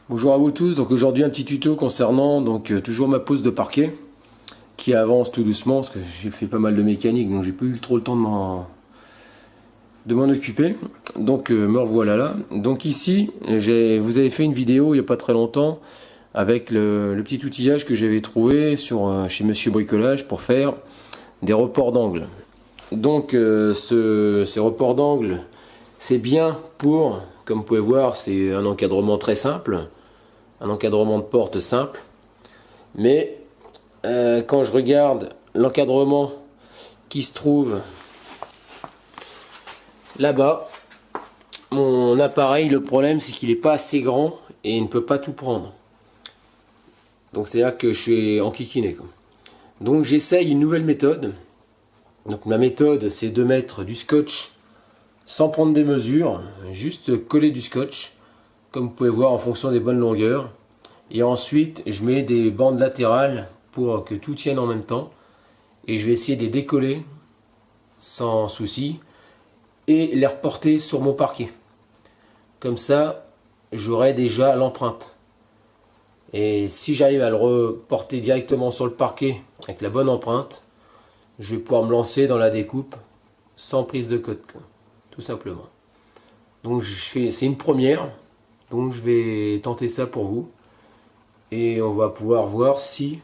Bonjour à vous tous, donc aujourd'hui un petit tuto concernant toujours ma pose de parquet qui avance tout doucement parce que j'ai fait pas mal de mécanique donc j'ai pas eu trop le temps de m'en occuper. Donc me revoilà là. Donc ici vous avez fait une vidéo il n'y a pas très longtemps avec le petit outillage que j'avais trouvé chez Monsieur Bricolage pour faire des reports d'angle. Donc ces reports d'angle c'est bien pour, comme vous pouvez voir, c'est un encadrement très simple. Un encadrement de porte simple, mais quand je regarde l'encadrement qui se trouve là-bas, mon appareil, le problème c'est qu'il n'est pas assez grand et il ne peut pas tout prendre. Donc c'est là que je suis enquiquiné, quoi. Donc j'essaye une nouvelle méthode. Donc ma méthode c'est de mettre du scotch sans prendre des mesures, juste coller du scotch. Comme vous pouvez voir en fonction des bonnes longueurs, et ensuite je mets des bandes latérales pour que tout tienne en même temps, et je vais essayer de les décoller sans souci et les reporter sur mon parquet. Comme ça j'aurai déjà l'empreinte, et si j'arrive à le reporter directement sur le parquet avec la bonne empreinte, je vais pouvoir me lancer dans la découpe sans prise de cote, tout simplement. Donc c'est une première. Donc je vais tenter ça pour vous et on va pouvoir voir si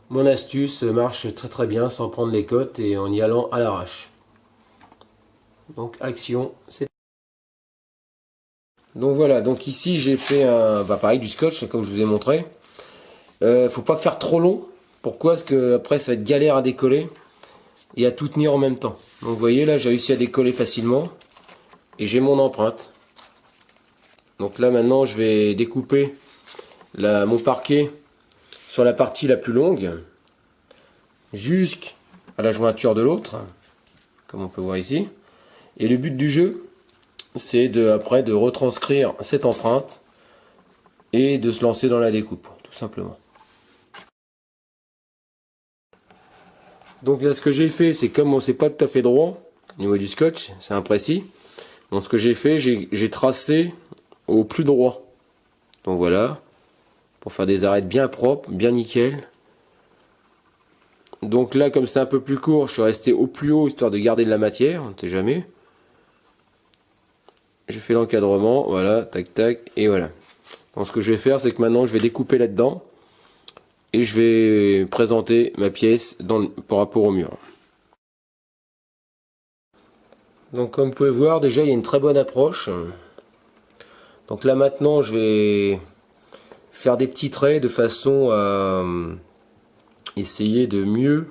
mon astuce marche très très bien sans prendre les cotes et en y allant à l'arrache. Donc action, c'est... Donc voilà, donc ici j'ai fait pareil, du scotch comme je vous ai montré. Faut pas faire trop long. Pourquoi? Parce que après ça va être galère à décoller et à tout tenir en même temps. Donc vous voyez là j'ai réussi à décoller facilement et j'ai mon empreinte. Donc là maintenant je vais découper mon parquet sur la partie la plus longue jusqu'à la jointure de l'autre, comme on peut voir ici. Et le but du jeu c'est après de retranscrire cette empreinte et de se lancer dans la découpe, tout simplement. Donc là ce que j'ai fait, c'est comme c'est pas tout à fait droit au niveau du scotch, c'est imprécis. Donc ce que j'ai fait, j'ai tracé au plus droit. Donc voilà, pour faire des arêtes bien propres, bien nickel. Donc là, comme c'est un peu plus court, je suis resté au plus haut, histoire de garder de la matière, on ne sait jamais. Je fais l'encadrement, voilà, tac tac, et voilà. Donc ce que je vais faire, c'est que maintenant, je vais découper là-dedans, et je vais présenter ma pièce par rapport au mur. Donc comme vous pouvez voir, déjà, il y a une très bonne approche. Donc là, maintenant, je vais faire des petits traits de façon à essayer de mieux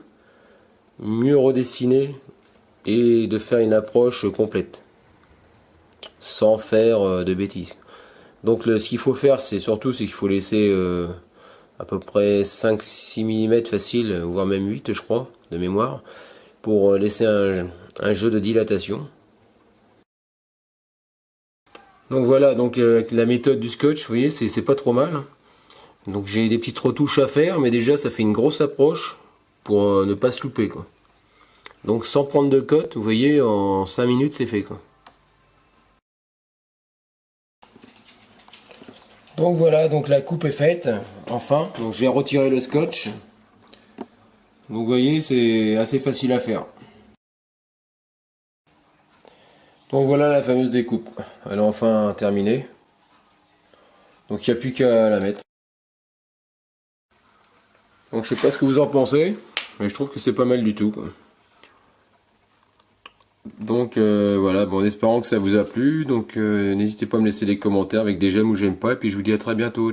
redessiner et de faire une approche complète sans faire de bêtises. Donc ce qu'il faut faire, c'est qu'il faut laisser à peu près 5-6 mm facile, voire même 8 je crois de mémoire, pour laisser un jeu de dilatation. Donc voilà, donc avec la méthode du scotch, vous voyez, c'est pas trop mal. Donc j'ai des petites retouches à faire, mais déjà ça fait une grosse approche pour ne pas se louper, quoi. Donc sans prendre de cote, vous voyez, en 5 minutes c'est fait, quoi. Donc voilà, donc la coupe est faite, enfin. Donc j'ai retiré le scotch. Donc vous voyez, c'est assez facile à faire. Donc voilà la fameuse découpe. Elle est enfin terminée. Donc il n'y a plus qu'à la mettre. Donc je sais pas ce que vous en pensez, mais je trouve que c'est pas mal du tout, quoi. Donc voilà, bon, en espérant que ça vous a plu. Donc n'hésitez pas à me laisser des commentaires avec des j'aime ou j'aime pas. Et puis je vous dis à très bientôt.